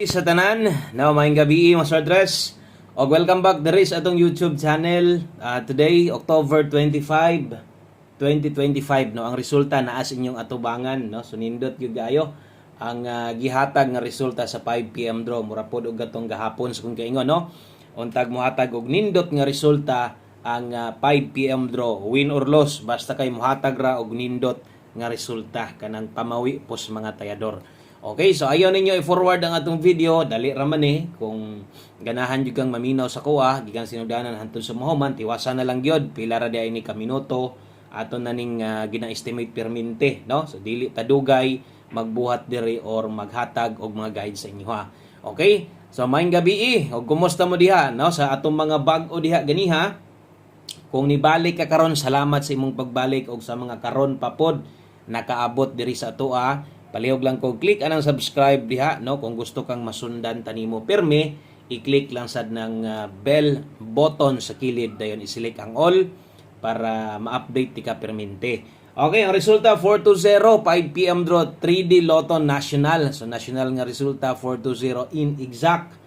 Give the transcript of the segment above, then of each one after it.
Sa tanan, maayong gabi mga sordres. Og welcome back diri sa atong YouTube channel. Today, October 25, 2025 no, ang resulta naa sa inyong atubangan no. So nindot gyud gayo ang gihatag nga resulta sa 5 PM draw mura pod og gatong gahapon sa kung kaingon no. Untag mohatag og nindot nga resulta ang 5 PM draw, win or loss basta kay mohatag ra og nindot nga resulta kanang pamawi pos mga tayador. Okay, so ayaw ninyo i-forward ang atong video, dali raman kung ganahan jud kang maminaw sa kuha, gikan sinudanan hantod sa mahuman, tiwasan na lang gyud pila ra di ni ka minuto aton na ning gina-estimate permente, no? So dili tadugay magbuhat diri or maghatag og mga guide sa inyo ha. Okay? So maayong gabi og kumusta mo diha, no? Sa atong mga bag-o diha ganiha. Kung nibalik ka karon, salamat sa imong pagbalik og sa mga karon pa pod nakaabot diri sa atoa. Palihog lang ko click anang subscribe diha no, kung gusto kang masundan tanimo pirmi, i-click lang sad ng bell button sa kilid dayon i-select ang all para ma-update ti ka permente. Okay, ang resulta 420 5 PM draw 3D Lotto National. So national nga resulta 420 in exact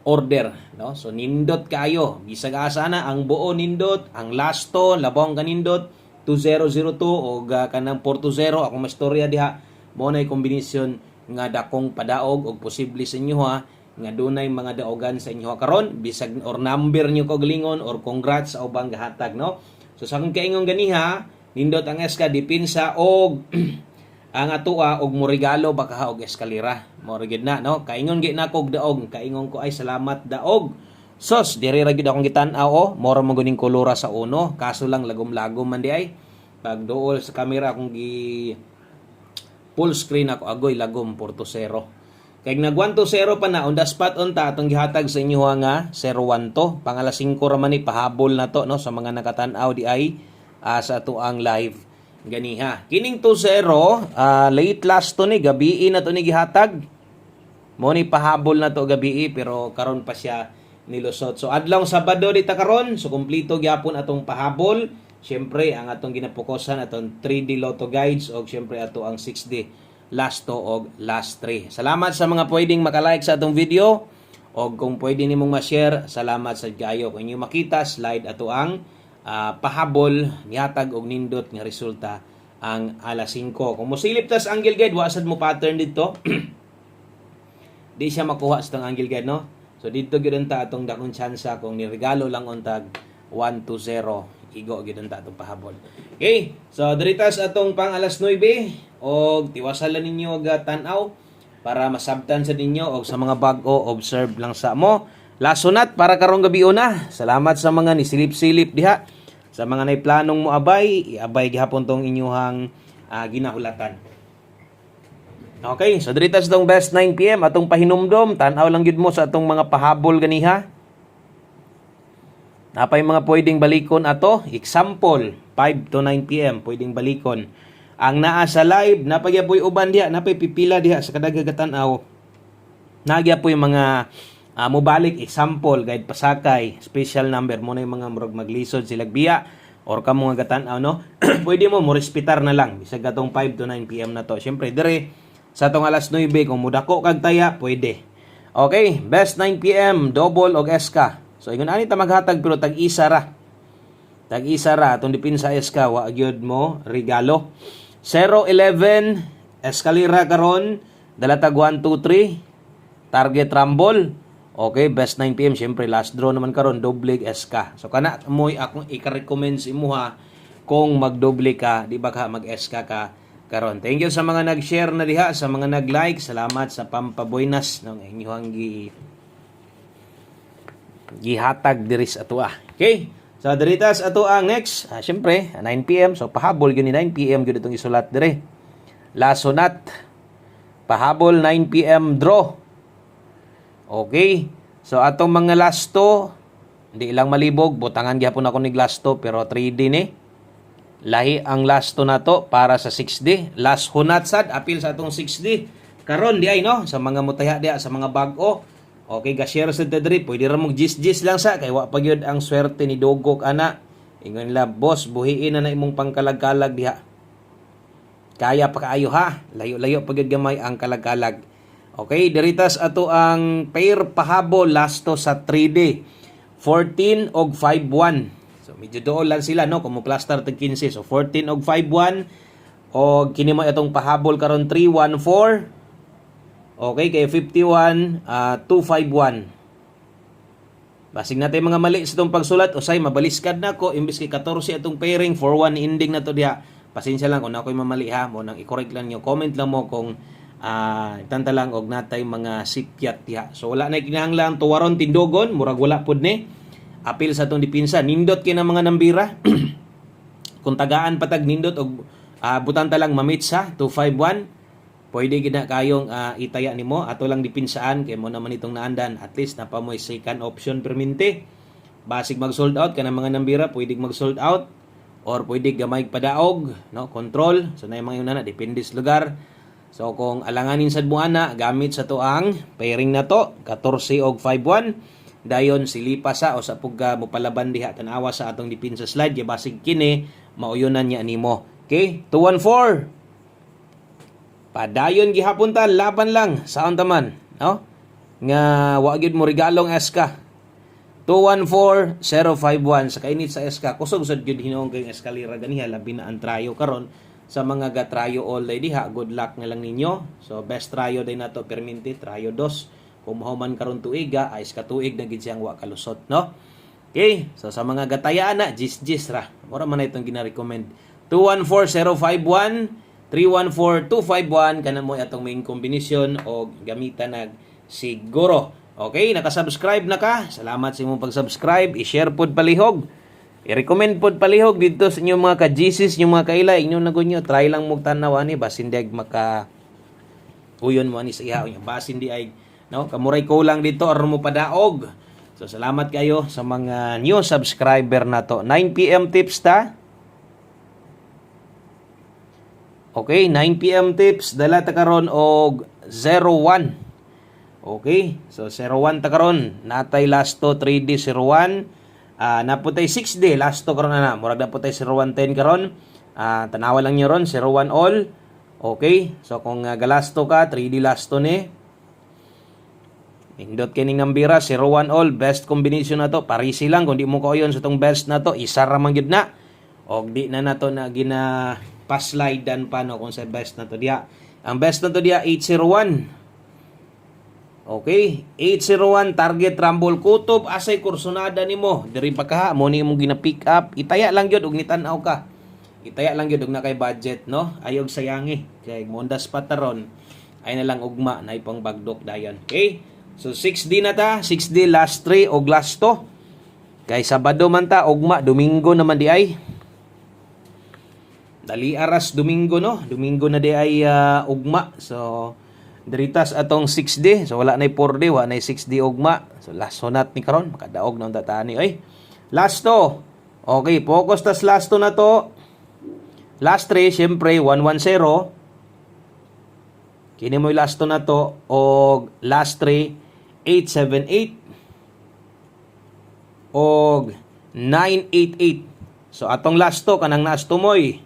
order no. So nindot kayo bisag asa na ang buo nindot, ang lasto labong kanindot 2002 o kanang 420 ako mastorya diha. Mo na kombinasyon nga dakong padaog og posible sa inyo ha nga dunay mga daogan sa inyo karon bisag or number nyo kog lingon or congrats sa ubang gahatag no. So sa akong kaingon ganiha nindot ang eska dipinsa og ang atoa og mo regalo baka og eskalera mo gid na no. Kaingon gid na kog daog, kaingon ko ay salamat daog. Sos diri ra gid akong gitan-aw mo ra mo guning kolora sa uno, kaso lang lagom-lagom man di ay pag duol sa camera akong gi full screen ako agoy lagom 4-0. Kay nag 1-0 pa na on the spot unta atong gihatag sa inyo nga 0-1 to. Pangala 5 ra man ni pahabol na to no sa mga nakatan-aw di ay sa ato ang live ganiha. Kining 2-0 late last to ni gabi na to ni gihatag. Mo ni pahabol na to gabi pero karon pa siya nilusot. So adlaw Sabado dita karon so kumpleto gyapon atong pahabol. Siyempre, ang atong ginapokusan atong 3D Lotto Guides o siyempre ato ang 6D last 2 o last 3. Salamat sa mga pwedeng makalike sa atong video o kung pwede nimong ma-share, salamat sa gayo. Kung inyo makita, slide ato ang pahabol, nihatag og nindot nga resulta ang alas 5. Kung mosilip tas angle guide, wasad mo pattern dito. Di siya makuha sa tong angle guide, no? So dito gyud ta atong dakong tsansa kung niregalo lang untag 1-0. Igo gid ta atong pahabol. Okay, so diritas atong pang alas 9 og tiwasalan ninyo og tan-aw para masabtan sa ninyo og sa mga bag-o observe lang sa mo. Lasonat para karong gabi una. Salamat sa mga nisilip-silip diha. Sa mga nay planong mo abay, iabay gihapon tong inyuhang ginahulatan. Okay, so diritas tong best 9 PM atong pahinumdom, tan-aw lang gyud mo sa atong mga pahabol ganiha. Napay mga pwedeng balikon ato. Example, 5 to 9 PM pwedeng balikon. Ang naa sa live, napagya po'y uban diha, napay pipila diha sa kadagagatan-aw. Nagya po'y mga mubalik, example, guide pasakay, special number mo na yung mga murag maglisod silag biya or ka mga gatan-aw no. Pwede mo respetar na lang bisag atong 5 to 9 PM na to. Syempre dire sa atong alas 9 kung mudako kag taya, pwede. Okay, best 9 PM, double og SK. So ingon ani ta maghatag pero tag-isa ra. Tag-isa ra atong dipin sa SK wa gyud mo regalo. 0-11 eskalera karon dala tag 1 2 3 target rumble. Okay, best 9 PM syempre last draw naman karon doble SK. So kana moy akong i-recommend sa imuha kung magdoble ka, di ba ka mag-SK ka karon. Thank you sa mga nag-share na diha, sa mga nag-like, salamat sa pampaboynas ng inyong gihatag diris atoa. Okay? So diritas atoa next, syempre 9 PM so pahabol gyud ni 9 PM gyud itong isulat dire. Lasonat pahabol 9 PM draw. Okay? So atong mga lasto hindi lang malibog, butangan gyapon ako ni lasto pero 3D ni. Lahi ang lasto nato para sa 6D. Last hunat sad apil sa atong 6D. Karon di ay no sa mga mutaya diha sa mga bag-o. Okay, ga-share sa tadri, pwede ra mong gis-gis lang sa kay wa pa gyud ang swerte ni dugok ana. Ingon nila, boss, buhiin na imong pangkalag-kalag diha. Kaya pa kaayo ha. Layo-layo pa gyud gamay ang kalag-kalag. Okay, diritas ato ang pair pahabol lasto sa 3D. 14 og 5-1. So medyo dool lang sila no, kung mo cluster tag 15. So 14 og 5-1 og kini mo itong pahabol karon 3-1-4. Okay, kay 51 2-5-1. Basig natin mga mali sa itong pagsulat. Usay, mabaliskad na ko. Imbis kay 14 itong pairing, 4-1 ending na to diha. Pasensya lang kung ako'y mamali ha. Mo nang i-correct lang nyo. Comment lang mo kung tanta lang og natay mga sikyat diha. So wala na kinahanglan tuwaron tindogon. Murag wala pod ni. Apil sa itong dipinsa. Nindot kina mga nambira. Kung tagaan patag nindot og butanta lang mamitsa 2-5-1. Pwede gina kayong itaya nimo ato lang dipinsaan kay mo naman itong naandan at least napamoy second option perminti. Basig mag sold out kana mga nambira pwede mag sold out or pwede gamay padaog no control so na mga yun na depende sa lugar. So kung alanganin sad mo ana gamit sa to ang pairing na to 14 og 5-1 dayon silipa sa o sa pugga mo palaban diha tan-awa sa atong dipinsa slide ya basig kini mauyonan niya nimo. Okay 2-1-4. Padayon gihapon ta laban lang saon taman no nga wa gyud mo regalong SK 214-051 sa kainit sa SK kusog sad gyud hinuong kay eskalera ganiha labi na ang trayo karon sa mga gatrayo all day diha good luck nga lang ninyo. So best trayo day nato perminti trayo 2 kung mahuman karon tuiga ay ka tuig na gid siyang wa kalusot no. Okay so sa mga gatayaan na gis ra mura man na itong gina-recommend 214-051 314-251 kana mo atong main combination o gamitan nag siguro. Okay, naka-subscribe na ka. Salamat sa imong pag-subscribe. I-share pod palihog. I-recommend pod palihog dito sa inyong mga ka-Jesus, inyong mga kaila, inyong nagunyo. Try lang mo tanaw ani basin di ay maka uyon mo ani sa iha. Basin di ay no, kamuray ko lang dito aron mo padaog. So salamat kayo sa mga new subscriber na to. 9 PM tips ta. Okay, 9 PM tips dala ta karon og 01. Okay, so 01 ta karon natay lasto 3D 01. Naputay 6D lasto karon na murag na putay 0110 karon. Tanawa lang niyo ron 01 all. Okay, so kung galasto ka 3D lasto ni. Indot kining nambira 01 all best combination na to. Parisi lang kung di mo ko yon sa tong best na to isa ra man gyud na. Og di na nato na gina pa-slidean pa no kung sa best na to diya. Ang best na to diya 801. Okay, 801 target rumble kutob asay kursonada nimo. Diri pa ka mo ni mo gina-pick up. Itaya lang gyud og nitan-aw ka. Itaya lang gyud og na kay budget no. Ayog sayangi kay mondas pataron. Ay na lang ugma na ipang bagdok dayon. Okay? So 6D na ta, 6D last 3 og last 2. Kay Sabado man ta ugma, Domingo naman di ay. Dali aras Domingo no. Domingo na di ay ugma. So diritas atong 6D. So wala na 4D, wala na 6D ugma. So last sonat ni karon makadaog na tatani ay. Last 2. Okay, focus tas last 2 na to. Last 3 syempre 110. Kini mo last 2 na to og last 3 878 og 988. So atong last 2 kanang naas tumoy.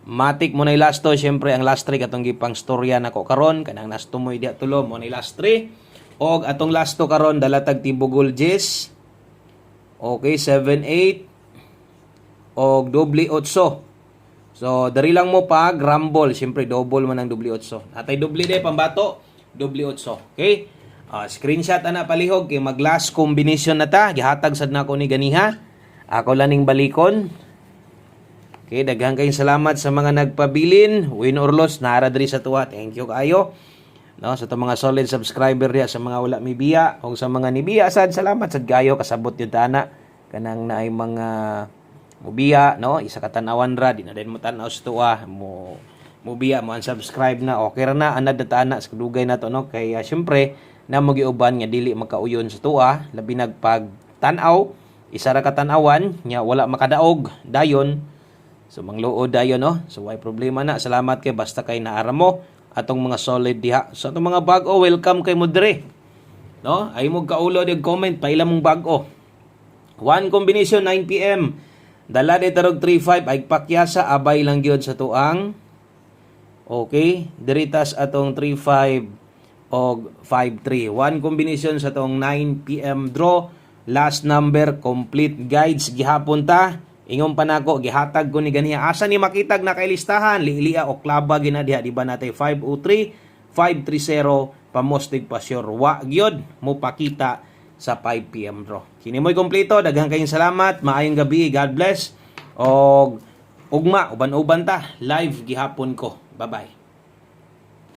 Matik mo na last 2, syempre ang last 3 katong gipang storya nako karon kanang nas tumoy dia tulo mo na last 3 og atong last 2 karon dalatag tibugol Jess. Okay, 78 og doble 8. So dari lang mo pag rumble, syempre double man ang doble 8. Atay doble day pambato, doble 8. Okay? Screenshot ana palihog kay mag last combination na ta, gihatag sad nako ni ganiha. Ako laning balikon. Okay, daghang kayong salamat sa mga nagpabilin, win or loss, nara diri sa tuwa. Thank you kayo. No, sa mga solid subscriber diya, sa mga wala mibiya o sa mga nibiya sad salamat sad kayo kasabot yun tana kanang naay mga mubiya no, isa ka tan-awan ra di na din mo tan-aw sa tuwa mo mubiya mo unsubscribe na okay ra na anad tana sa dugay na to no kay syempre na magiuban nga dili makauyon sa tuwa labi nagpag tan-aw isa ra ka tan-awan nya wala makadaog dayon. So mangluod dayon no. So why problema na. Salamat kay basta kay naara mo atong mga solid diha. So atong mga bag-o welcome kay mo dire. No? Ay mo kaulo og comment paila mong bag-o. One combination 9 PM. Dala de tarog 35 ay pakyasa abay lang gyud sa tuang. Okay, diritas atong 35 og 5-3. One combination sa tong 9 PM draw. Last number complete guides gihapon ta. Ingon pa nako gihatag ko ni ganiya. Asa ni makitag na kay listahan? Lilia o klaba gina diha di ba natay 503 530 pamostig pa sure. Wa gyud mo pakita sa 5 PM draw. Kini mo'y kompleto. Daghang kayong salamat. Maayong gabi. God bless. Og ugma uban-uban ta live gihapon ko. Bye-bye.